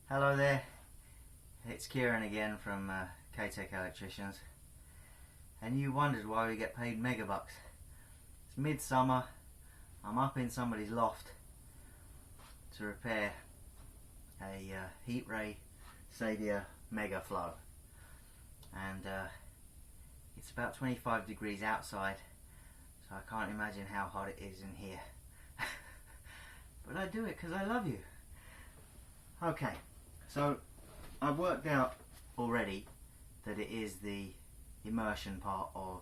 Hello there, it's Kieran again from K-Tech Electricians, and you wondered why we get paid megabucks. It's midsummer, I'm up in somebody's loft to repair a heat ray Sadia Megaflo, and it's about 25 degrees outside, so I can't imagine how hot it is in here. But I do it because I love you. Okay, so I've worked out already that it is the immersion part of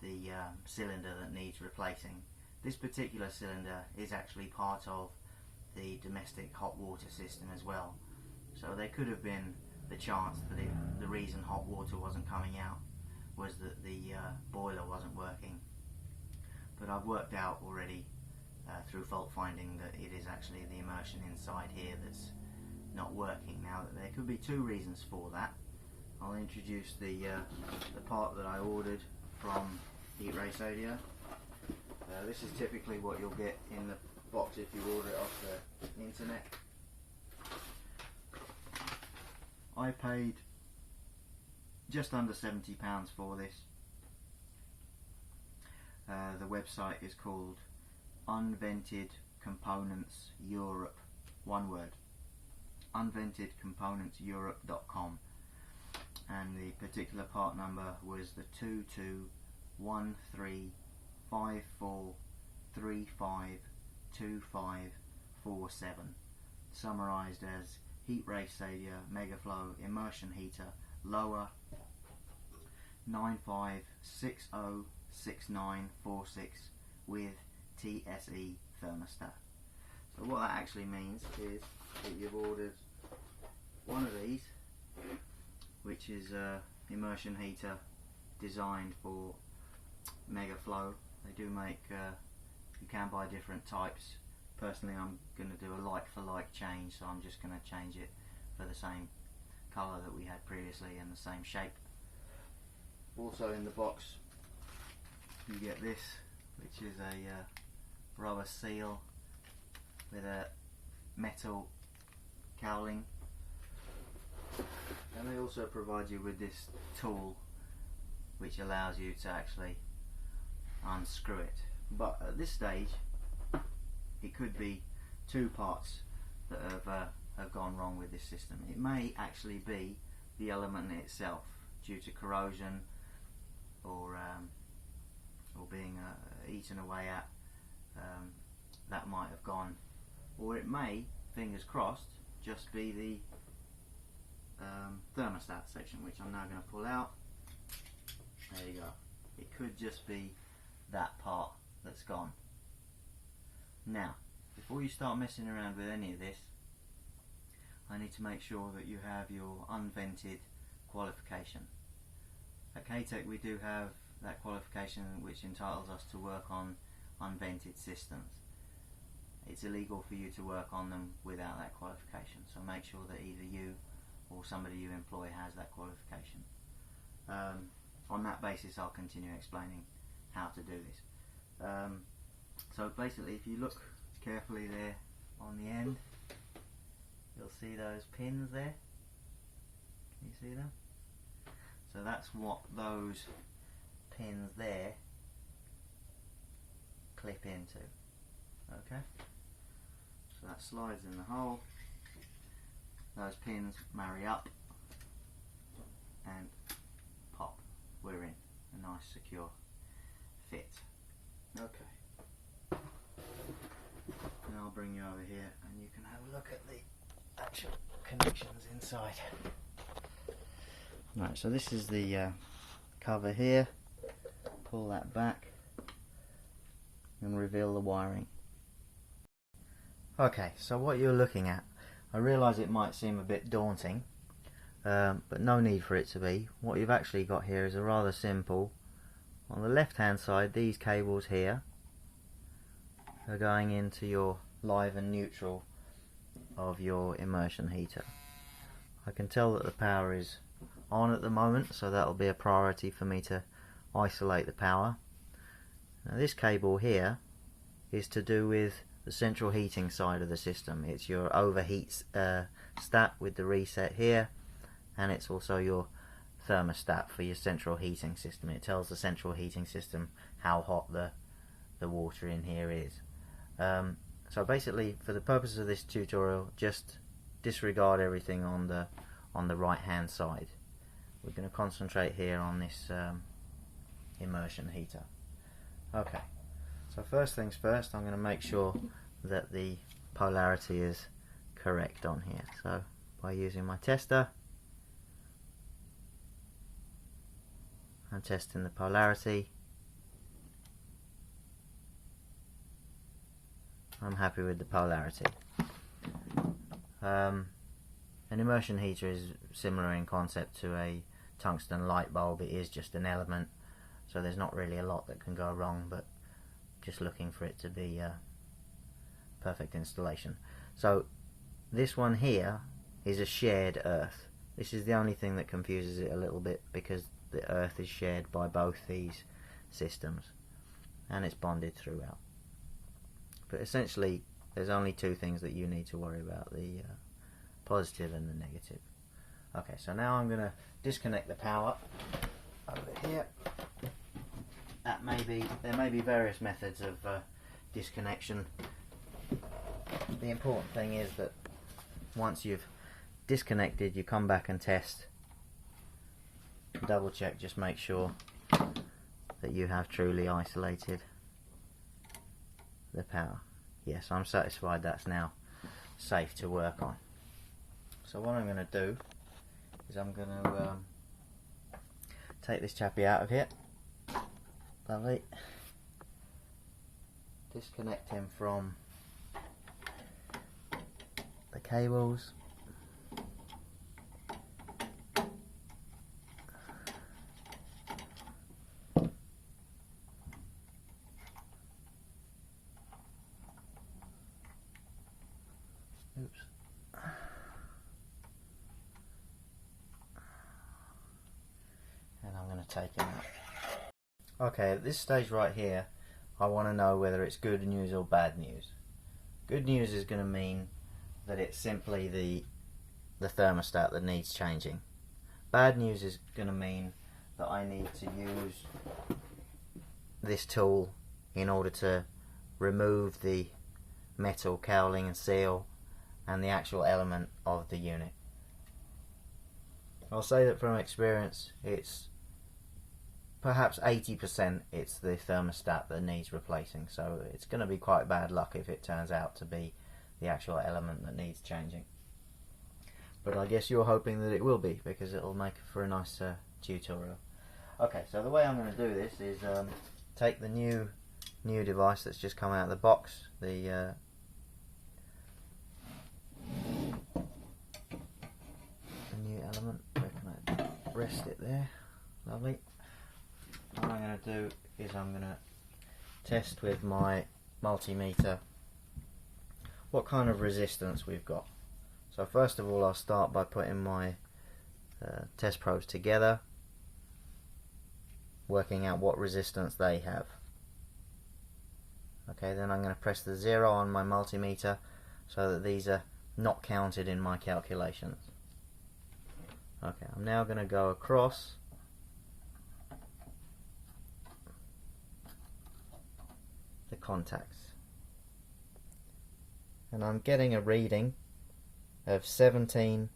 the cylinder that needs replacing. This particular cylinder is actually part of the domestic hot water system as well, so there could have been the chance that the reason hot water wasn't coming out was that the boiler wasn't working. But I've worked out already through fault finding that it is actually the immersion inside here that's not working. Now, there could be two reasons for that. I'll introduce the part that I ordered from Heat Ray Sadia. This is typically what you'll get in the box if you order it off the internet. I paid just under £70 for this. The website is called Unvented Components Europe, one word, unventedcomponentseurope.com, and the particular part number was the 221354352547, summarised as Heat Ray Sadia Megaflo Immersion Heater Lower 95606946 with TSE thermostat. So what that actually means is that you've ordered one of these, which is a immersion heater designed for Megaflo. They do make, you can buy different types. Personally, I'm going to do a like for like change, so I'm just going to change it for the same colour that we had previously and the same shape. Also in the box you get this, which is a rubber seal with a metal cowling, and they also provide you with this tool which allows you to actually unscrew it. But at this stage it could be two parts that have gone wrong with this system. It may actually be the element itself due to corrosion or being eaten away at. That might have gone, or it may, fingers crossed, just be the thermostat section, which I'm now going to pull out. There you go. It could just be that part that's gone. Now, before you start messing around with any of this, I need to make sure that you have your unvented qualification. At K-Tech we do have that qualification which entitles us to work on unvented systems. It's illegal for you to work on them without that qualification, so make sure that either you or somebody you employ has that qualification. On that basis I'll continue explaining how to do this. So basically, if you look carefully there on the end, you'll see those pins there. Can you see them? So that's what those pins there clip into. Okay? So that slides in the hole. Those pins marry up and pop. We're in. A nice secure fit. Okay. Now I'll bring you over here and you can have a look at the actual connections inside. Right, so this is the cover here. Pull that back and reveal the wiring. Okay, so what you're looking at, I realise it might seem a bit daunting, but no need for it to be. What you've actually got here is a rather simple. On the left hand side, these cables here are going into your live and neutral of your immersion heater. I can tell that the power is on at the moment, so that'll be a priority for me to isolate the power. Now this cable here is to do with the central heating side of the system. It's your overheat stat with the reset here, and it's also your thermostat for your central heating system. It tells the central heating system how hot the water in here is. So basically, for the purposes of this tutorial, just disregard everything on the right hand side. We're going to concentrate here on this immersion heater. Okay, so first things first, I'm going to make sure that the polarity is correct on here. So by using my tester, I'm testing the polarity. I'm happy with the polarity. An immersion heater is similar in concept to a tungsten light bulb. It is just an element, so there's not really a lot that can go wrong, but just looking for it to be a perfect installation. So this one here is a shared earth. This is the only thing that confuses it a little bit, because the earth is shared by both these systems and it's bonded throughout. But essentially there's only two things that you need to worry about, the positive and the negative. Okay, so now I'm going to disconnect the power over here. There may be various methods of disconnection. The important thing is that once you've disconnected, you come back and test, double check, just make sure that you have truly isolated the power. Yes, I'm satisfied that's now safe to work on. So what I'm going to do is I'm going to take this chappy out of here. Lovely. Disconnect him from the cables. Oops. And I'm going to take him out. Okay, at this stage right here, I want to know whether it's good news or bad news. Good news is going to mean that it's simply the thermostat that needs changing. Bad news is going to mean that I need to use this tool in order to remove the metal cowling and seal and the actual element of the unit. I'll say that from experience, it's perhaps 80% it's the thermostat that needs replacing, so it's going to be quite bad luck if it turns out to be the actual element that needs changing. But I guess you're hoping that it will be, because it'll make for a nice tutorial. Okay, so the way I'm going to do this is take the new device that's just come out of the box, the new element. Where can I rest it there? Lovely. What I'm going to do is I'm going to test with my multimeter what kind of resistance we've got. So first of all, I'll start by putting my test probes together, working out what resistance they have. Okay, then I'm going to press the 0 on my multimeter so that these are not counted in my calculations. Okay, I'm now going to go across the contacts, and I'm getting a reading of 17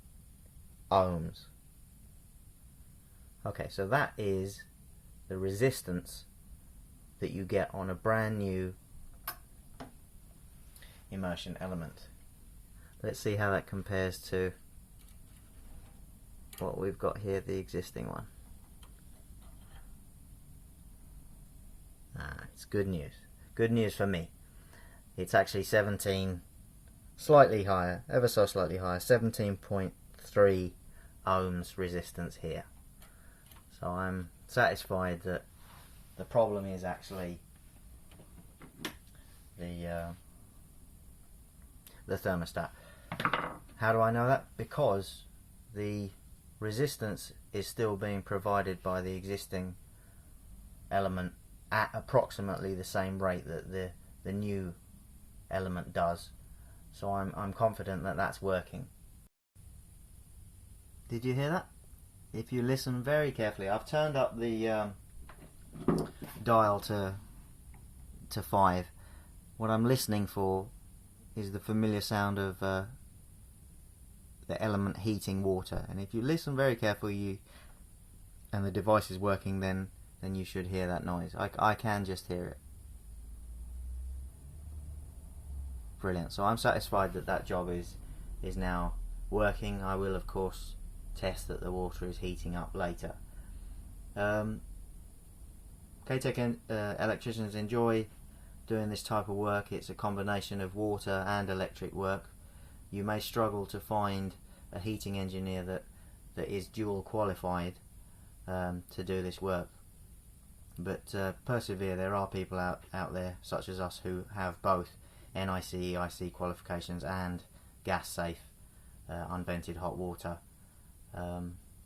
ohms. Okay, so that is the resistance that you get on a brand new immersion element. Let's see how that compares to what we've got here, the existing one. It's good news. Good news for me. It's actually 17, slightly higher, ever so slightly higher, 17.3 ohms resistance here. So I'm satisfied that the problem is actually the thermostat. How do I know that? Because the resistance is still being provided by the existing element at approximately the same rate that the new element does. So I'm confident that that's working. Did you hear that? If you listen very carefully, I've turned up the dial to 5. What I'm listening for is the familiar sound of the element heating water, and if you listen very carefully and the device is working, then you should hear that noise. I can just hear it. Brilliant. So I'm satisfied that that job is now working. I will of course test that the water is heating up later. KTEC electricians enjoy doing this type of work. It's a combination of water and electric work. You may struggle to find a heating engineer that is dual qualified to do this work, but persevere. There are people out there such as us who have both NIC, EIC qualifications and gas safe unvented hot water.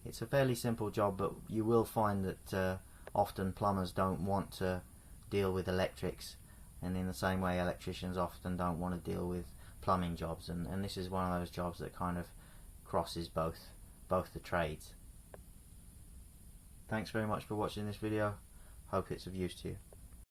It's a fairly simple job, but you will find that often plumbers don't want to deal with electrics, and in the same way electricians often don't want to deal with plumbing jobs, and this is one of those jobs that kind of crosses both the trades. Thanks very much for watching this video. Hope it's of use to you.